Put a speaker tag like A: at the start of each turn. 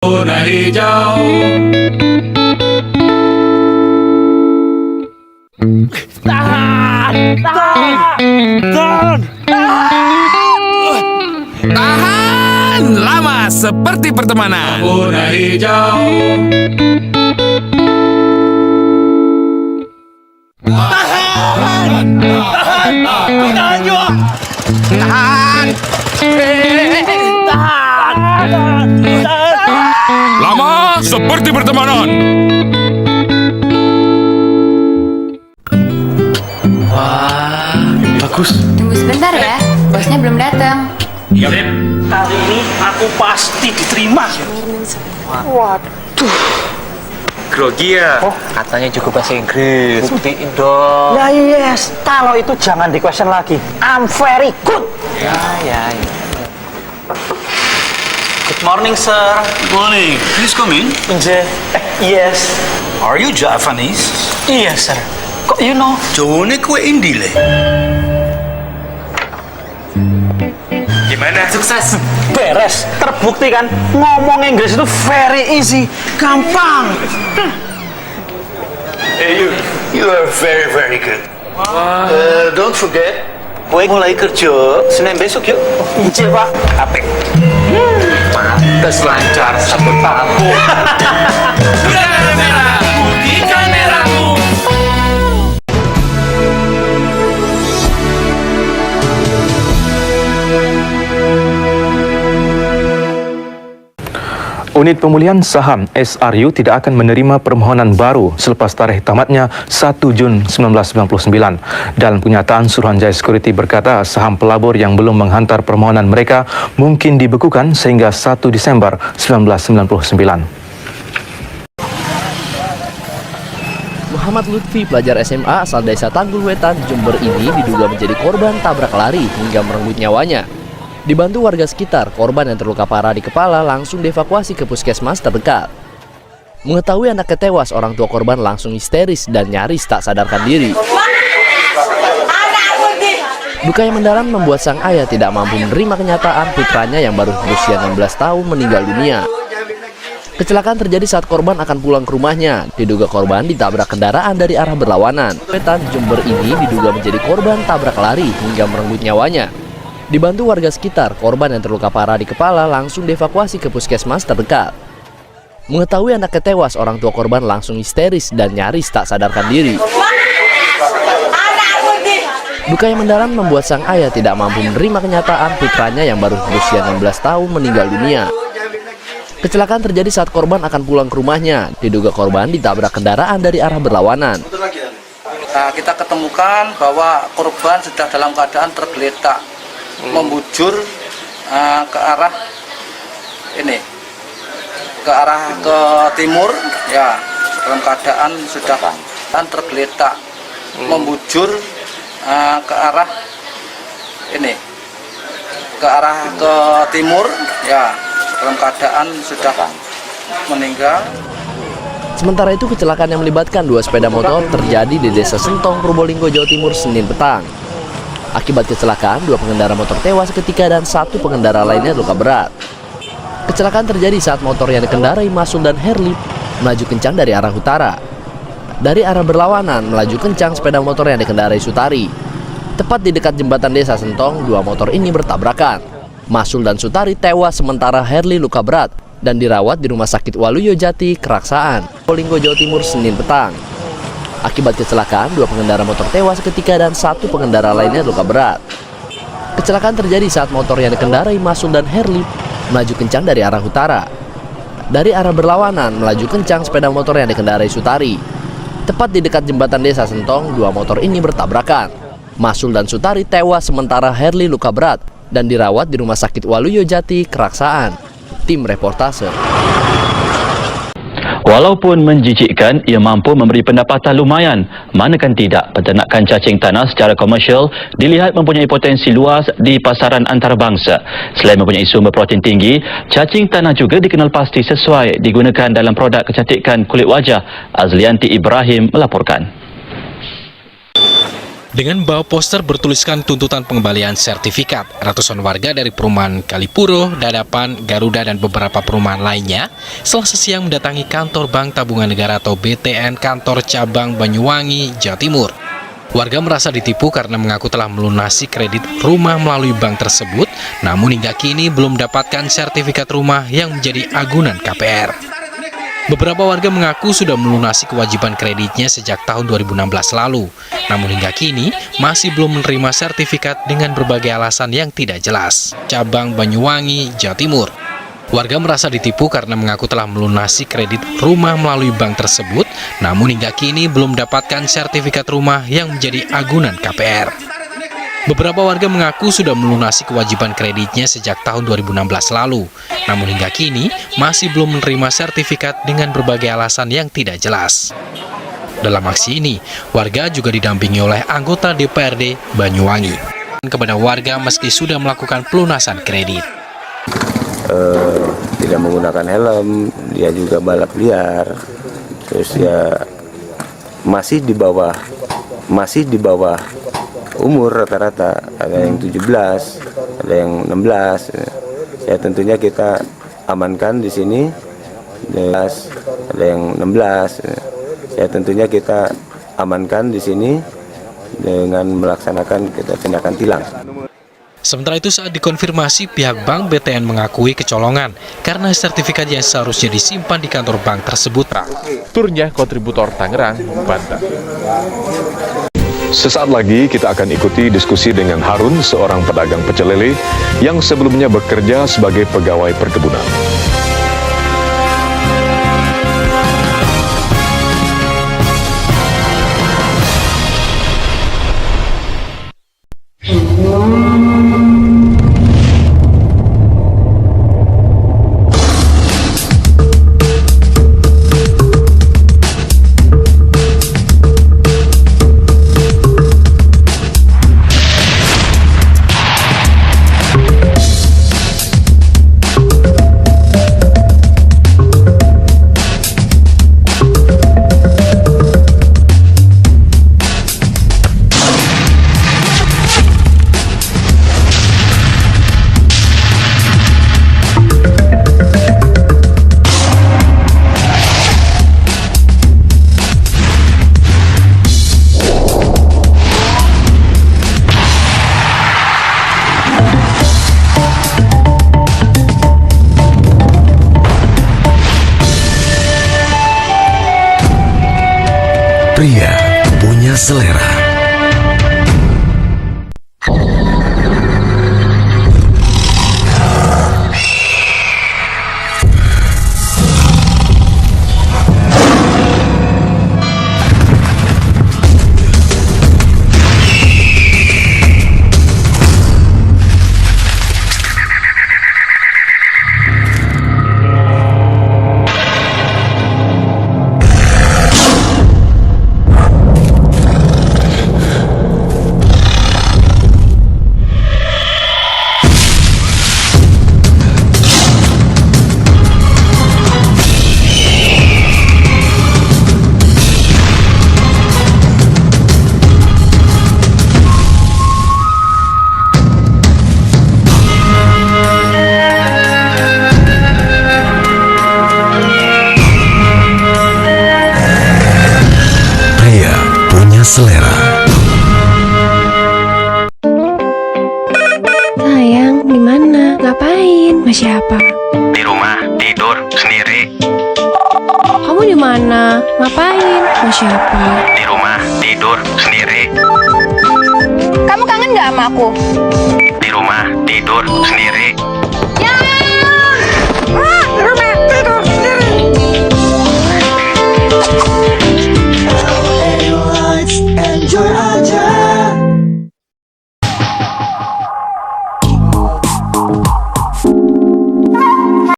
A: Zona hijau.
B: Tahan lama seperti pertemanan.
A: Zona hijau.
B: Lama seperti pertemanan.
C: Bagus.
D: Tunggu sebentar ya, bosnya belum datang.
C: Kali ini aku pasti diterima.
E: Grogi ya? Katanya juga bahasa Inggris. Buktiin dong.
C: Ya yes, kalau itu jangan di question lagi. I'm very good.
E: Ya.
C: Good morning, sir.
F: Morning. Please come in.
C: Yes.
F: Are you Japanese?
C: Yes, sir. Kok you know?
F: Jone kue Indile.
E: Gimana? Sukses.
C: Beres. Terbukti kan ngomong Inggris itu very easy, gampang.
F: Hey, you are very, very good. Don't forget, kue mulai kerja Senin besok yuk.
C: Iya, Pak.
F: Apik.
E: Pantes lancar satu tahun.
B: Bendera merah, putihkan merahmu.
G: Unit Pemulihan Saham SRU tidak akan menerima permohonan baru selepas tarikh tamatnya 1 Jun 1999. Dalam kenyataan, Suruhanjaya Security berkata saham pelabur yang belum menghantar permohonan mereka mungkin dibekukan sehingga 1 Disember 1999.
H: Muhammad Lutfi, pelajar SMA asal desa Tanggul Wetan, Jember ini diduga menjadi korban tabrak lari hingga merenggut nyawanya. Dibantu warga sekitar, korban yang terluka parah di kepala langsung dievakuasi ke puskesmas terdekat. Mengetahui anaknya tewas, orang tua korban langsung histeris dan nyaris tak sadarkan diri. Duka yang mendalam membuat sang ayah tidak mampu menerima kenyataan putranya yang baru berusia 16 tahun meninggal dunia. Kecelakaan terjadi saat korban akan pulang ke rumahnya. Diduga korban ditabrak kendaraan dari arah berlawanan. Wetan Jember ini diduga menjadi korban tabrak lari hingga merenggut nyawanya. Dibantu warga sekitar, korban yang terluka parah di kepala langsung dievakuasi ke puskesmas terdekat. Mengetahui anaknya tewas, orang tua korban langsung histeris dan nyaris tak sadarkan diri. Duka yang mendalam membuat sang ayah tidak mampu menerima kenyataan putranya yang baru berusia 16 tahun meninggal dunia. Kecelakaan terjadi saat korban akan pulang ke rumahnya. Diduga korban ditabrak kendaraan dari arah berlawanan.
I: Nah, kita ketemukan bahwa korban sudah dalam keadaan tergeletak, membujur ke arah ini, ke arah ke timur, ya, dalam keadaan sudah tergeletak, membujur ke arah ini, ke arah ke timur, ya, dalam keadaan sudah meninggal.
H: Sementara itu, kecelakaan yang melibatkan dua sepeda motor terjadi di Desa Sentong, Probolinggo, Jawa Timur, Senin petang. Akibat kecelakaan, dua pengendara motor tewas seketika dan satu pengendara lainnya luka berat. Kecelakaan terjadi saat motor yang dikendarai Masul dan Herli melaju kencang dari arah utara. Dari arah berlawanan, melaju kencang sepeda motor yang dikendarai Sutari. Tepat di dekat jembatan Desa Sentong, dua motor ini bertabrakan. Masul dan Sutari tewas sementara Herli luka berat dan dirawat di Rumah Sakit Waluyo Jati, Keraksaan, Probolinggo, Jawa Timur, Senin petang. Akibat kecelakaan, dua pengendara motor tewas seketika dan satu pengendara lainnya luka berat. Kecelakaan terjadi saat motor yang dikendarai Masul dan Herli melaju kencang dari arah utara. Dari arah berlawanan, melaju kencang sepeda motor yang dikendarai Sutari. Tepat di dekat jembatan Desa Sentong, dua motor ini bertabrakan. Masul dan Sutari tewas sementara Herli luka berat dan dirawat di Rumah Sakit Waluyo Jati, Keraksaan. Tim reportase.
J: Walaupun menjijikkan, ia mampu memberi pendapatan lumayan. Manakan tidak, peternakan cacing tanah secara komersial dilihat mempunyai potensi luas di pasaran antarabangsa. Selain mempunyai sumber protein tinggi, cacing tanah juga dikenal pasti sesuai digunakan dalam produk kecantikan kulit wajah. Azlianti Ibrahim melaporkan.
K: Dengan membawa poster bertuliskan tuntutan pengembalian sertifikat, ratusan warga dari perumahan Kalipuro, Dadapan, Garuda, dan beberapa perumahan lainnya Selasa siang mendatangi kantor Bank Tabungan Negara atau BTN kantor cabang Banyuwangi, Jawa Timur. Warga merasa ditipu karena mengaku telah melunasi kredit rumah melalui bank tersebut, namun hingga kini belum mendapatkan sertifikat rumah yang menjadi agunan KPR. Beberapa warga mengaku sudah melunasi kewajiban kreditnya sejak tahun 2016 lalu, namun hingga kini masih belum menerima sertifikat dengan berbagai alasan yang tidak jelas. Cabang Banyuwangi, Jawa Timur. Warga merasa ditipu karena mengaku telah melunasi kredit rumah melalui bank tersebut, namun hingga kini belum mendapatkan sertifikat rumah yang menjadi agunan KPR. Beberapa warga mengaku sudah melunasi kewajiban kreditnya sejak tahun 2016 lalu, namun hingga kini masih belum menerima sertifikat dengan berbagai alasan yang tidak jelas. Dalam aksi ini, warga juga didampingi oleh anggota DPRD Banyuwangi kepada warga meski sudah melakukan pelunasan kredit.
L: Tidak menggunakan helm, dia juga balap liar, terus ya masih di bawah umur rata-rata, ada yang 17, ada yang 16. Ya tentunya kita amankan di sini, ada yang 16. Ya tentunya kita amankan di sini dengan melaksanakan kita tindakan tilang.
K: Sementara itu saat dikonfirmasi, pihak Bank BTN mengakui kecolongan karena sertifikat yang seharusnya disimpan di kantor bank tersebut.
M: Turnya kontributor Tangerang, Banten.
N: Sesaat lagi kita akan ikuti diskusi dengan Harun, seorang pedagang pecel lele yang sebelumnya bekerja sebagai pegawai perkebunan.
O: Pria punya selera. Selera.
P: Sayang, di mana? Ngapain? Sama siapa?
E: Di rumah, tidur sendiri.
P: Kamu di mana? Ngapain? Sama siapa?
E: Di rumah, tidur sendiri.
Q: Kamu kangen gak sama aku?
E: Di rumah, tidur sendiri.